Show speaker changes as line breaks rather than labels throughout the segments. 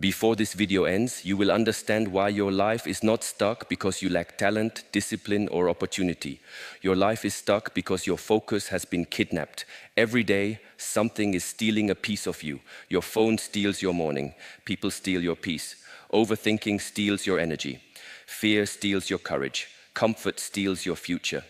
Before this video ends, you will understand why your life is not stuck because you lack talent, discipline, or opportunity. Your life is stuck because your focus has been kidnapped. Every day, something is stealing a piece of you. Your phone steals your morning. People steal your peace. Overthinking steals your energy. Fear steals your courage. Comfort steals your future.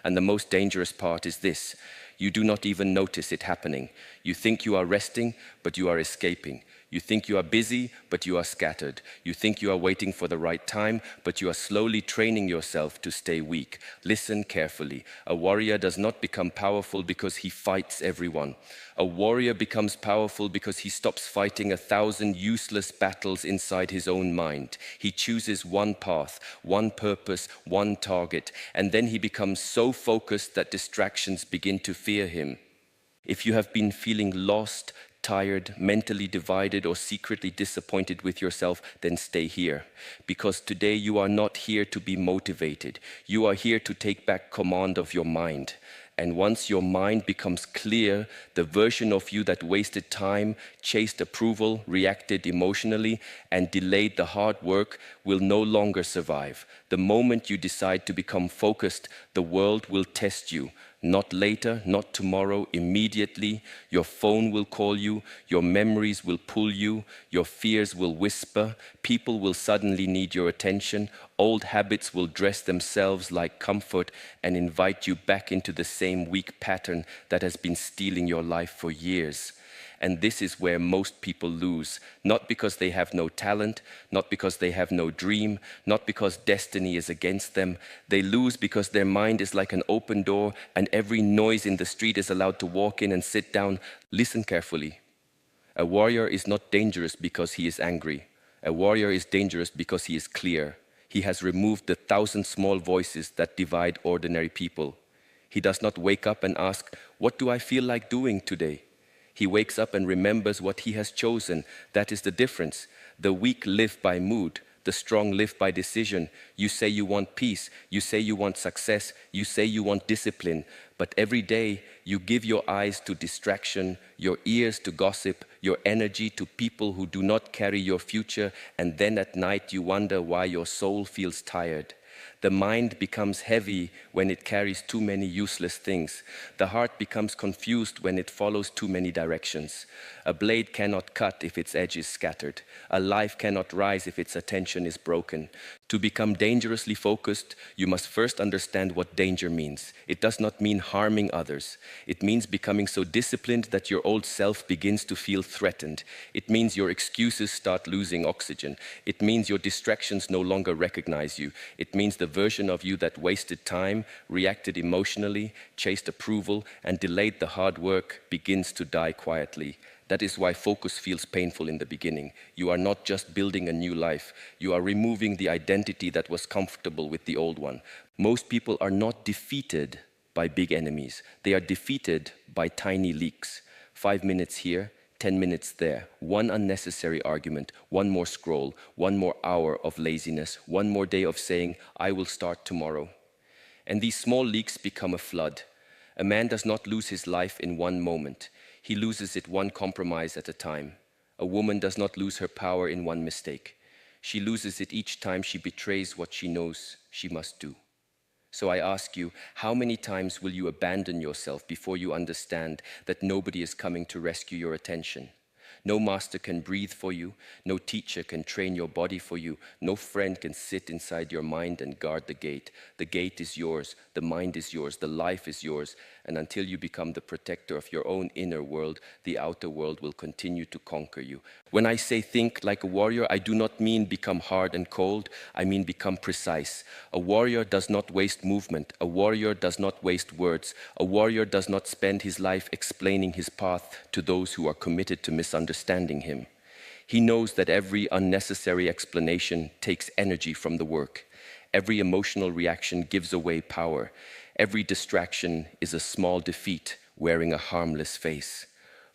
And the most dangerous part is this: you do not even notice it happening. You think you are resting, but you are escaping. You think you are busy, but you are scattered. You think you are waiting for the right time, but you are slowly training yourself to stay weak. Listen carefully. A warrior does not become powerful because he fights everyone. A warrior becomes powerful because he stops fighting 1,000 useless battles inside his own mind. He chooses one path, one purpose, one target, and then he becomes so focused that distractions begin to fear him. If you have been feeling lost, tired, mentally divided, or secretly disappointed with yourself, then stay here. Because today you are not here to be motivated. You are here to take back command of your mind. And once your mind becomes clear, the version of you that wasted time, chased approval, reacted emotionally, and delayed the hard work will no longer survive. The moment you decide to become focused, the world will test you. Not later, not tomorrow, immediately. Your phone will call you, your memories will pull you, your fears will whisper, people will suddenly need your attention, old habits will dress themselves like comfort and invite you back into the same weak pattern that has been stealing your life for years. And this is where most people lose, not because they have no talent, not because they have no dream, not because destiny is against them. They lose because their mind is like an open door and every noise in the street is allowed to walk in and sit down. Listen carefully. A warrior is not dangerous because he is angry. A warrior is dangerous because he is clear. He has removed the 1,000 small voices that divide ordinary people. He does not wake up and ask, "What do I feel like doing today?" He wakes up and remembers what he has chosen. That is the difference. The weak live by mood. The strong live by decision. You say you want peace. You say you want success. You say you want discipline. But every day you give your eyes to distraction, your ears to gossip, your energy to people who do not carry your future, and then at night you wonder why your soul feels tired. The mind becomes heavy when it carries too many useless things. The heart becomes confused when it follows too many directions. A blade cannot cut if its edge is scattered. A life cannot rise if its attention is broken. To become dangerously focused, you must first understand what danger means. It does not mean harming others. It means becoming so disciplined that your old self begins to feel threatened. It means your excuses start losing oxygen. It means your distractions no longer recognize you. It means the version of you that wasted time, reacted emotionally, chased approval, and delayed the hard work begins to die quietly. That is why focus feels painful in the beginning. You are not just building a new life. You are removing the identity that was comfortable with the old one. Most people are not defeated by big enemies. They are defeated by tiny leaks. 5 minutes here, 10 minutes there. One unnecessary argument, one more scroll, one more hour of laziness, one more day of saying, "I will start tomorrow." And these small leaks become a flood. A man does not lose his life in one moment. He loses it one compromise at a time. A woman does not lose her power in one mistake. She loses it each time she betrays what she knows she must do. So I ask you, how many times will you abandon yourself before you understand that nobody is coming to rescue your attention? No master can breathe for you. No teacher can train your body for you. No friend can sit inside your mind and guard the gate. The gate is yours. The mind is yours. The life is yours. And until you become the protector of your own inner world, the outer world will continue to conquer you. When I say think like a warrior, I do not mean become hard and cold. I mean become precise. A warrior does not waste movement. A warrior does not waste words. A warrior does not spend his life explaining his path to those who are committed to misunderstanding him. He knows that every unnecessary explanation takes energy from the work. Every emotional reaction gives away power. Every distraction is a small defeat wearing a harmless face.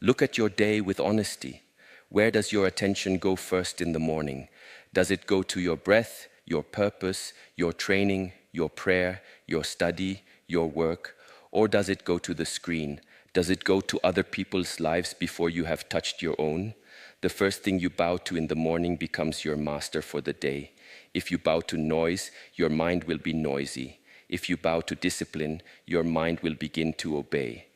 Look at your day with honesty. Where does your attention go first in the morning? Does it go to your breath, your purpose, your training, your prayer, your study, your work? Or does it go to the screen? Does it go to other people's lives before you have touched your own? The first thing you bow to in the morning becomes your master for the day. If you bow to noise, your mind will be noisy. If you bow to discipline, your mind will begin to obey.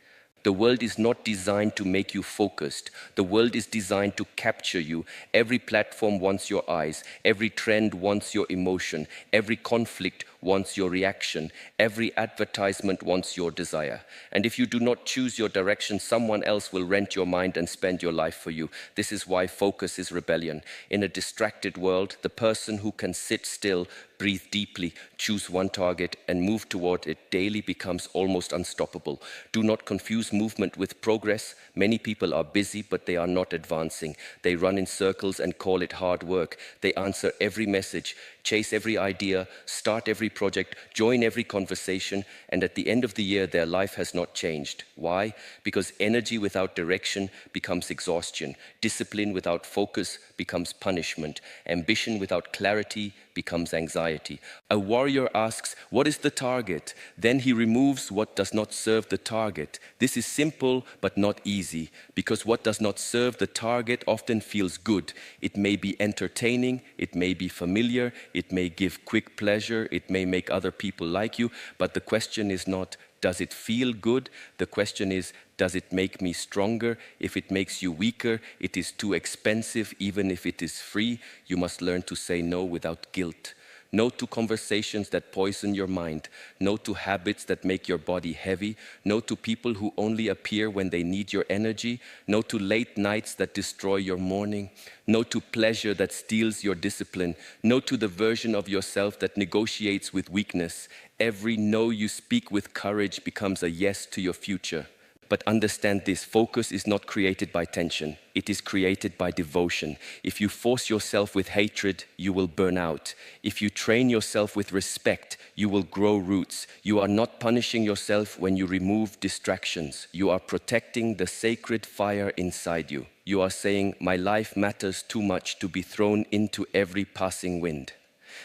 The world is not designed to make you focused. The world is designed to capture you. Every platform wants your eyes. Every trend wants your emotion. Every conflict wants your reaction. Every advertisement wants your desire. And if you do not choose your direction, someone else will rent your mind and spend your life for you. This is why focus is rebellion. In a distracted world, the person who can sit still, breathe deeply, choose one target, and move toward it daily becomes almost unstoppable. Do not confuse movement with progress. Many people are busy, but they are not advancing. They run in circles and call it hard work. They answer every message, chase every idea, start every project, join every conversation, and at the end of the year, their life has not changed. Why? Because energy without direction becomes exhaustion. Discipline without focus becomes punishment. Ambition without clarity becomes anxiety. A warrior asks, "What is the target?" Then he removes what does not serve the target. This is simple but not easy, because what does not serve the target often feels good. It may be entertaining, it may be familiar, it may give quick pleasure, it may make other people like you, but the question is not, does it feel good? The question is, does it make me stronger? If it makes you weaker, it is too expensive. Even if it is free, you must learn to say no without guilt. No to conversations that poison your mind. No to habits that make your body heavy. No to people who only appear when they need your energy. No to late nights that destroy your morning. No to pleasure that steals your discipline. No to the version of yourself that negotiates with weakness. Every no you speak with courage becomes a yes to your future. But understand this, focus is not created by tension. It is created by devotion. If you force yourself with hatred, you will burn out. If you train yourself with respect, you will grow roots. You are not punishing yourself when you remove distractions. You are protecting the sacred fire inside you. You are saying, my life matters too much to be thrown into every passing wind.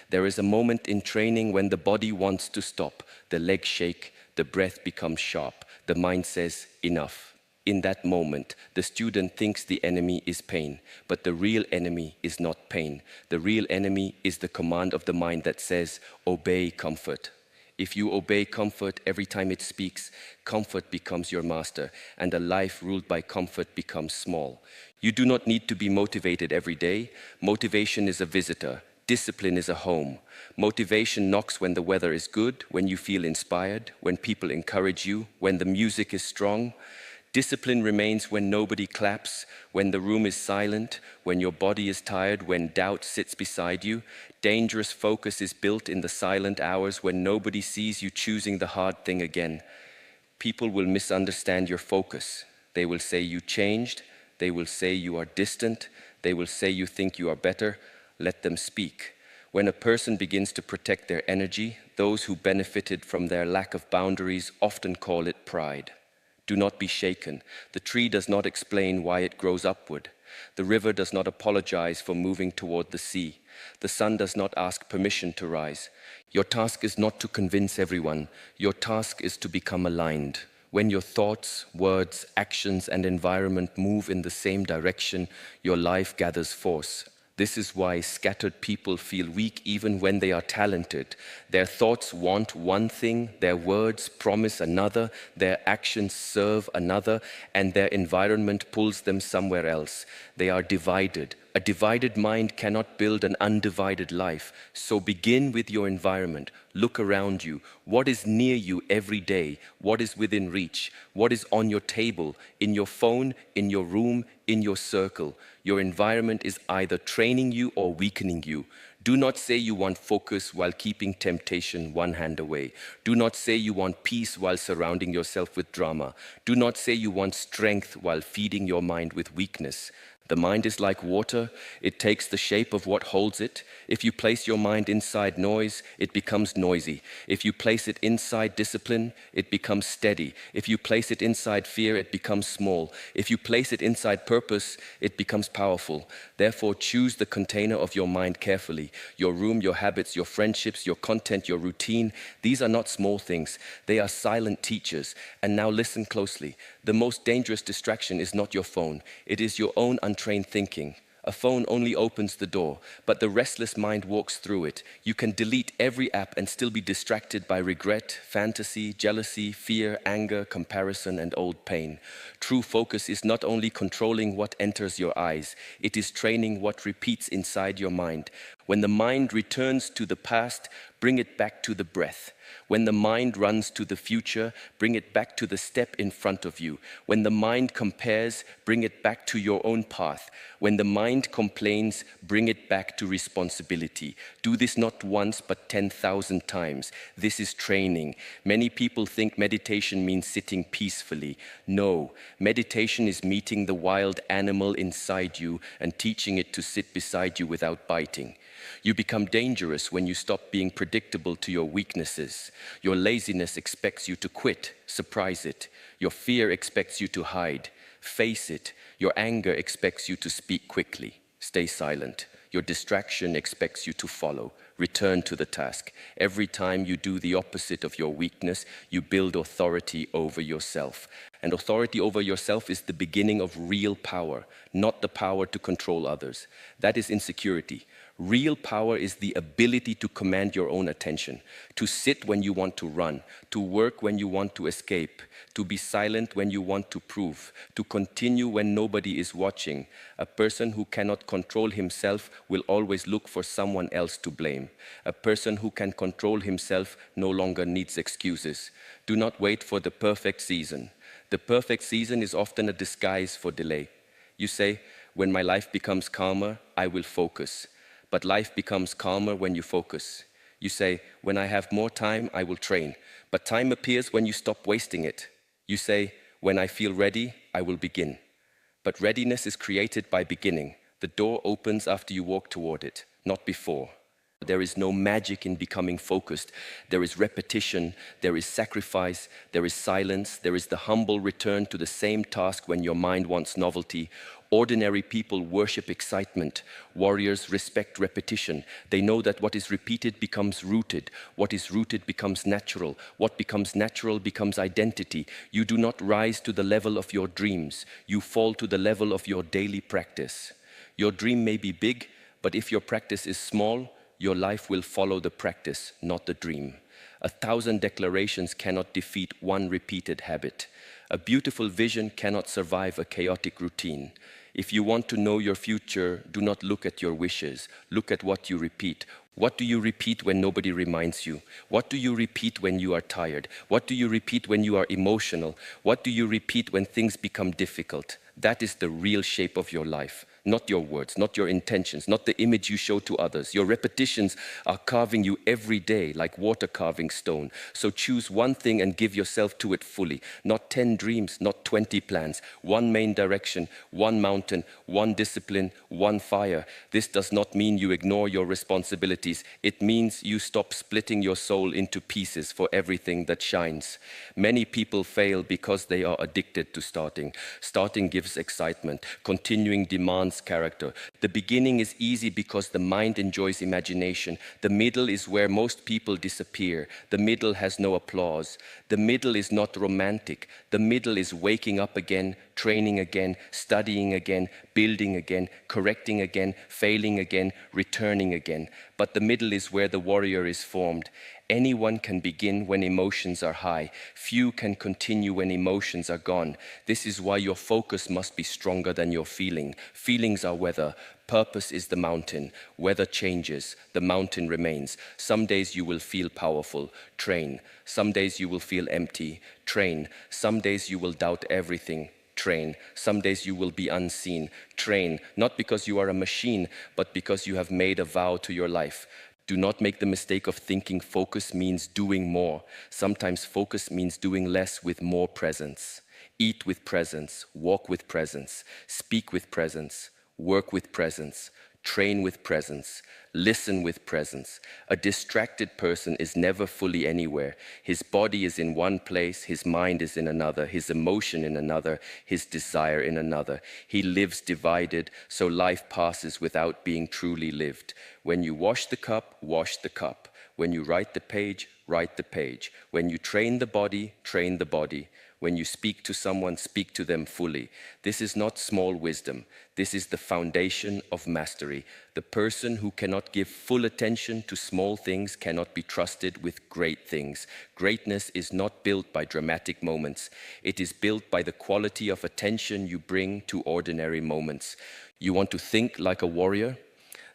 There is a moment in training when the body wants to stop, the legs shake, the breath becomes sharp, the mind says, enough. In that moment, the student thinks the enemy is pain, but the real enemy is not pain. The real enemy is the command of the mind that says, obey comfort. If you obey comfort every time it speaks, comfort becomes your master, and a life ruled by comfort becomes small. You do not need to be motivated every day. Motivation is a visitor. Discipline is a home. Motivation knocks when the weather is good, when you feel inspired, when people encourage you, when the music is strong. Discipline remains when nobody claps, when the room is silent, when your body is tired, when doubt sits beside you. Dangerous focus is built in the silent hours when nobody sees you choosing the hard thing again. People will misunderstand your focus. They will say you changed. They will say you are distant. They will say you think you are better. Let them speak. When a person begins to protect their energy, those who benefited from their lack of boundaries often call it pride. Do not be shaken. The tree does not explain why it grows upward. The river does not apologize for moving toward the sea. The sun does not ask permission to rise. Your task is not to convince everyone. Your task is to become aligned. When your thoughts, words, actions, and environment move in the same direction, your life gathers force. This is why scattered people feel weak even when they are talented. Their thoughts want one thing, their words promise another, their actions serve another, and their environment pulls them somewhere else. They are divided. A divided mind cannot build an undivided life. So begin with your environment. Look around you. What is near you every day? What is within reach? What is on your table, in your phone, in your room, in your circle? Your environment is either training you or weakening you. Do not say you want focus while keeping temptation one hand away. Do not say you want peace while surrounding yourself with drama. Do not say you want strength while feeding your mind with weakness. The mind is like water. It takes the shape of what holds it. If you place your mind inside noise, it becomes noisy. If you place it inside discipline, it becomes steady. If you place it inside fear, it becomes small. If you place it inside purpose, it becomes powerful. Therefore, choose the container of your mind carefully. Your room, your habits, your friendships, your content, your routine. These are not small things. They are silent teachers. And now listen closely. The most dangerous distraction is not your phone, it is your own untrained thinking. A phone only opens the door, but the restless mind walks through it. You can delete every app and still be distracted by regret, fantasy, jealousy, fear, anger, comparison, and old pain. True focus is not only controlling what enters your eyes, it is training what repeats inside your mind. When the mind returns to the past, bring it back to the breath. When the mind runs to the future, bring it back to the step in front of you. When the mind compares, bring it back to your own path. When the mind complains, bring it back to responsibility. Do this not once, but 10,000 times. This is training. Many people think meditation means sitting peacefully. No, meditation is meeting the wild animal inside you and teaching it to sit beside you without biting. You become dangerous when you stop being predictable to your weaknesses. Your laziness expects you to quit, surprise it. Your fear expects you to hide, face it. Your anger expects you to speak quickly, stay silent. Your distraction expects you to follow, return to the task. Every time you do the opposite of your weakness, you build authority over yourself. And authority over yourself is the beginning of real power, not the power to control others. That is insecurity. Real power is the ability to command your own attention, to sit when you want to run, to work when you want to escape, to be silent when you want to prove, to continue when nobody is watching. A person who cannot control himself will always look for someone else to blame. A person who can control himself no longer needs excuses. Do not wait for the perfect season. The perfect season is often a disguise for delay. You say, when my life becomes calmer, I will focus. But life becomes calmer when you focus. You say, when I have more time, I will train. But time appears when you stop wasting it. You say, when I feel ready, I will begin. But readiness is created by beginning. The door opens after you walk toward it, not before. There is no magic in becoming focused. There is repetition, there is sacrifice, there is silence, there is the humble return to the same task when your mind wants novelty. Ordinary people worship excitement. Warriors respect repetition. They know that what is repeated becomes rooted. What is rooted becomes natural. What becomes natural becomes identity. You do not rise to the level of your dreams. You fall to the level of your daily practice. Your dream may be big, but if your practice is small, your life will follow the practice, not the dream. 1,000 declarations cannot defeat one repeated habit. A beautiful vision cannot survive a chaotic routine. If you want to know your future, do not look at your wishes. Look at what you repeat. What do you repeat when nobody reminds you? What do you repeat when you are tired? What do you repeat when you are emotional? What do you repeat when things become difficult? That is the real shape of your life. Not your words, not your intentions, not the image you show to others. Your repetitions are carving you every day like water carving stone. So choose one thing and give yourself to it fully. Not 10 dreams, not 20 plans. One main direction, one mountain, one discipline, one fire. This does not mean you ignore your responsibilities. It means you stop splitting your soul into pieces for everything that shines. Many people fail because they are addicted to starting. Starting gives excitement. Continuing demands character. The beginning is easy because the mind enjoys imagination. The middle is where most people disappear. The middle has no applause. The middle is not romantic. The middle is waking up again, training again, studying again, building again, correcting again, failing again, returning again. But the middle is where the warrior is formed. Anyone can begin when emotions are high. Few can continue when emotions are gone. This is why your focus must be stronger than your feeling. Feelings are weather. Purpose is the mountain. Weather changes. The mountain remains. Some days you will feel powerful. Train. Some days you will feel empty. Train. Some days you will doubt everything. Train. Some days you will be unseen. Train. Not because you are a machine, but because you have made a vow to your life. Do not make the mistake of thinking focus means doing more. Sometimes focus means doing less with more presence. Eat with presence, walk with presence, speak with presence, work with presence, train with presence, listen with presence. A distracted person is never fully anywhere. His body is in one place, his mind is in another, his emotion in another, his desire in another. He lives divided, so life passes without being truly lived. When you wash the cup, wash the cup. When you write the page, write the page. When you train the body, train the body. When you speak to someone, speak to them fully. This is not small wisdom. This is the foundation of mastery. The person who cannot give full attention to small things cannot be trusted with great things. Greatness is not built by dramatic moments. It is built by the quality of attention you bring to ordinary moments. You want to think like a warrior?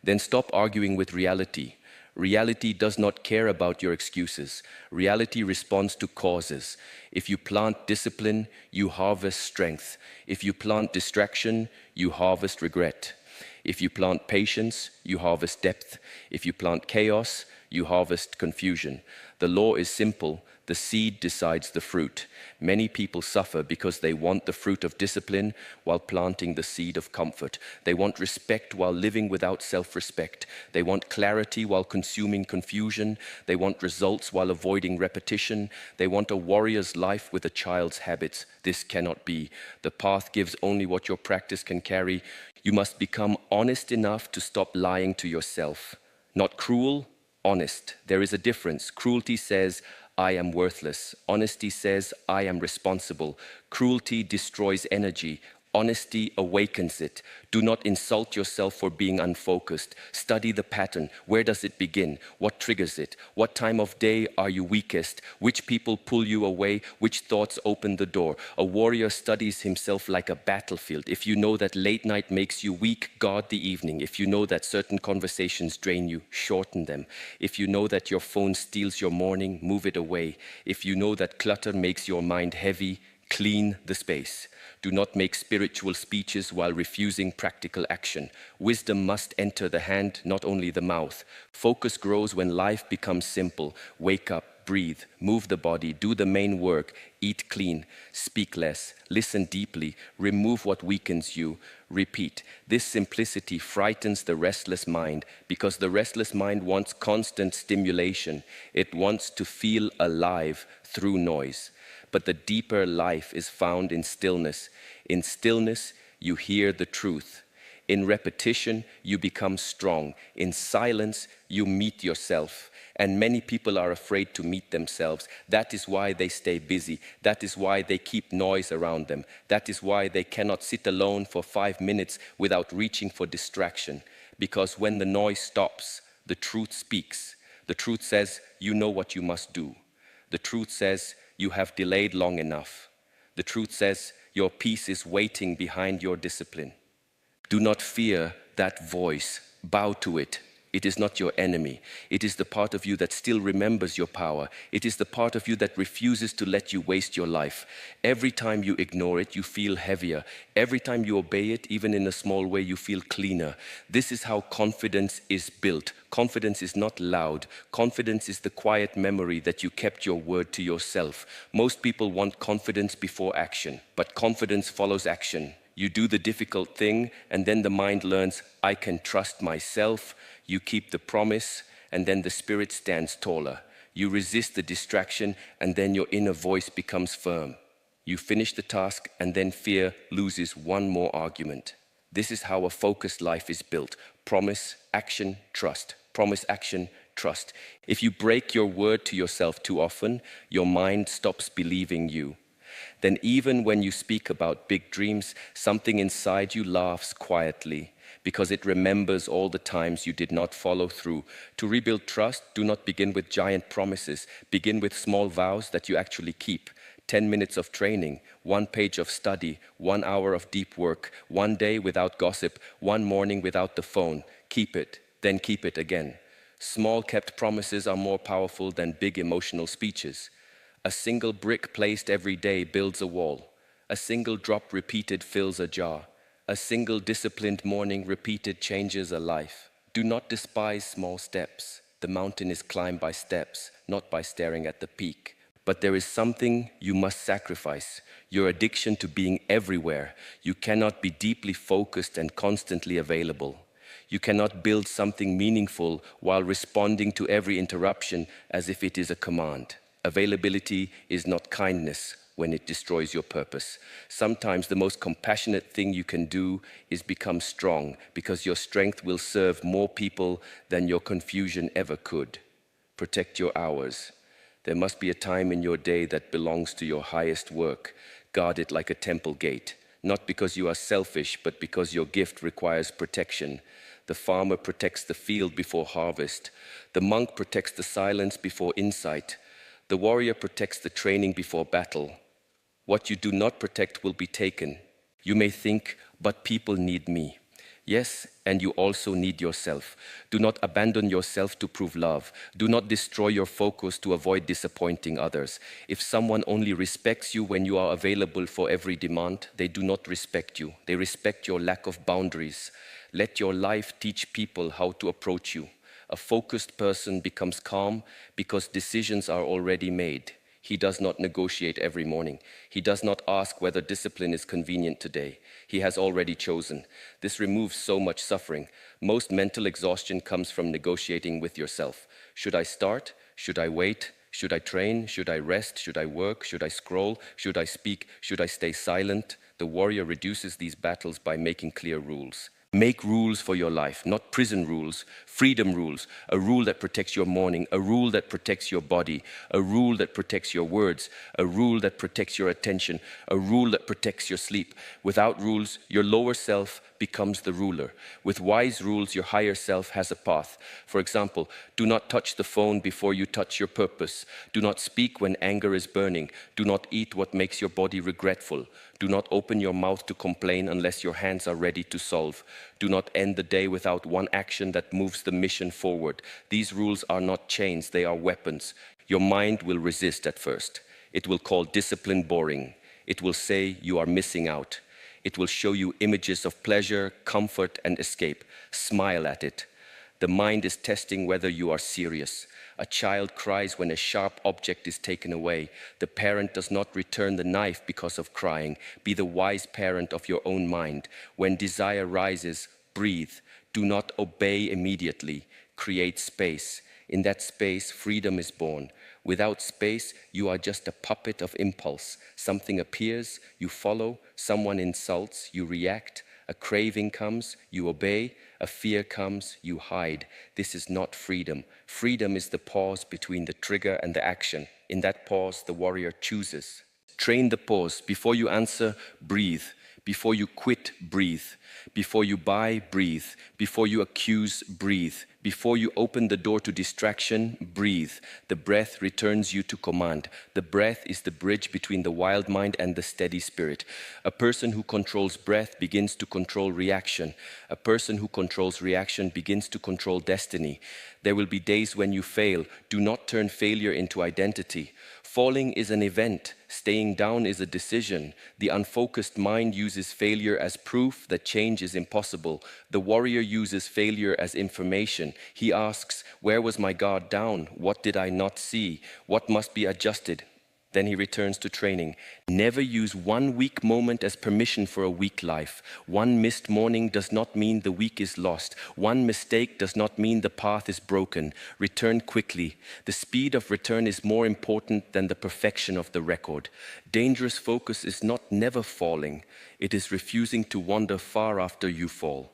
Then stop arguing with reality. Reality does not care about your excuses. Reality responds to causes. If you plant discipline, you harvest strength. If you plant distraction, you harvest regret. If you plant patience, you harvest depth. If you plant chaos, you harvest confusion. The law is simple. The seed decides the fruit. Many people suffer because they want the fruit of discipline while planting the seed of comfort. They want respect while living without self-respect. They want clarity while consuming confusion. They want results while avoiding repetition. They want a warrior's life with a child's habits. This cannot be. The path gives only what your practice can carry. You must become honest enough to stop lying to yourself. Not cruel, honest. There is a difference. Cruelty says, I am worthless. Honesty says, I am responsible. Cruelty destroys energy. Honesty awakens it. Do not insult yourself for being unfocused. Study the pattern. Where does it begin? What triggers it? What time of day are you weakest? Which people pull you away? Which thoughts open the door? A warrior studies himself like a battlefield. If you know that late night makes you weak, guard the evening. If you know that certain conversations drain you, shorten them. If you know that your phone steals your morning, move it away. If you know that clutter makes your mind heavy, clean the space. Do not make spiritual speeches while refusing practical action. Wisdom must enter the hand, not only the mouth. Focus grows when life becomes simple. Wake up, breathe, move the body, do the main work, eat clean, speak less, listen deeply, remove what weakens you, repeat. This simplicity frightens the restless mind because the restless mind wants constant stimulation. It wants to feel alive through noise. But the deeper life is found in stillness. In stillness, you hear the truth. In repetition, you become strong. In silence, you meet yourself. And many people are afraid to meet themselves. That is why they stay busy. That is why they keep noise around them. That is why they cannot sit alone for 5 minutes without reaching for distraction. Because when the noise stops, the truth speaks. The truth says, you know what you must do. The truth says, you have delayed long enough. The truth says, your peace is waiting behind your discipline. Do not fear that voice. Bow to it. It is not your enemy. It is the part of you that still remembers your power. It is the part of you that refuses to let you waste your life. Every time you ignore it, you feel heavier. Every time you obey it, even in a small way, you feel cleaner. This is how confidence is built. Confidence is not loud. Confidence is the quiet memory that you kept your word to yourself. Most people want confidence before action, but confidence follows action. You do the difficult thing, and then the mind learns, I can trust myself. You keep the promise, and then the spirit stands taller. You resist the distraction, and then your inner voice becomes firm. You finish the task, and then fear loses one more argument. This is how a focused life is built. Promise, action, trust. Promise, action, trust. If you break your word to yourself too often, your mind stops believing you. Then even when you speak about big dreams, something inside you laughs quietly because it remembers all the times you did not follow through. To rebuild trust, do not begin with giant promises. Begin with small vows that you actually keep. 10 minutes of training, 1 page of study, 1 hour of deep work, 1 day without gossip, 1 morning without the phone. Keep it, then keep it again. Small kept promises are more powerful than big emotional speeches. A single brick placed every day builds a wall. A single drop repeated fills a jar. A single disciplined morning repeated changes a life. Do not despise small steps. The mountain is climbed by steps, not by staring at the peak. But there is something you must sacrifice, your addiction to being everywhere. You cannot be deeply focused and constantly available. You cannot build something meaningful while responding to every interruption as if it is a command. Availability is not kindness when it destroys your purpose. Sometimes the most compassionate thing you can do is become strong because your strength will serve more people than your confusion ever could. Protect your hours. There must be a time in your day that belongs to your highest work. Guard it like a temple gate, not because you are selfish, but because your gift requires protection. The farmer protects the field before harvest. The monk protects the silence before insight. The warrior protects the training before battle. What you do not protect will be taken. You may think, but people need me. Yes, and you also need yourself. Do not abandon yourself to prove love. Do not destroy your focus to avoid disappointing others. If someone only respects you when you are available for every demand, they do not respect you. They respect your lack of boundaries. Let your life teach people how to approach you. A focused person becomes calm because decisions are already made. He does not negotiate every morning. He does not ask whether discipline is convenient today. He has already chosen. This removes so much suffering. Most mental exhaustion comes from negotiating with yourself. Should I start? Should I wait? Should I train? Should I rest? Should I work? Should I scroll? Should I speak? Should I stay silent? The warrior reduces these battles by making clear rules. Make rules for your life, not prison rules, freedom rules, a rule that protects your morning, a rule that protects your body, a rule that protects your words, a rule that protects your attention, a rule that protects your sleep. Without rules, your lower self becomes the ruler. With wise rules, your higher self has a path. For example, do not touch the phone before you touch your purpose. Do not speak when anger is burning. Do not eat what makes your body regretful. Do not open your mouth to complain unless your hands are ready to solve. Do not end the day without one action that moves the mission forward. These rules are not chains, they are weapons. Your mind will resist at first. It will call discipline boring. It will say you are missing out. It will show you images of pleasure, comfort, and escape. Smile at it. The mind is testing whether you are serious. A child cries when a sharp object is taken away. The parent does not return the knife because of crying. Be the wise parent of your own mind. When desire rises, breathe. Do not obey immediately. Create space. In that space, freedom is born. Without space, you are just a puppet of impulse. Something appears, you follow. Someone insults, you react. A craving comes, you obey. A fear comes, you hide. This is not freedom. Freedom is the pause between the trigger and the action. In that pause, the warrior chooses. Train the pause. Before you answer, breathe. Before you quit, breathe. Before you buy, breathe. Before you accuse, breathe. Before you open the door to distraction, breathe. The breath returns you to command. The breath is the bridge between the wild mind and the steady spirit. A person who controls breath begins to control reaction. A person who controls reaction begins to control destiny. There will be days when you fail. Do not turn failure into identity. Falling is an event. Staying down is a decision. The unfocused mind uses failure as proof that change is impossible. The warrior uses failure as information. He asks, where was my guard down? What did I not see? What must be adjusted? Then he returns to training. Never use one weak moment as permission for a weak life. One missed morning does not mean the week is lost. One mistake does not mean the path is broken. Return quickly. The speed of return is more important than the perfection of the record. Dangerous focus is not never falling. It is refusing to wander far after you fall.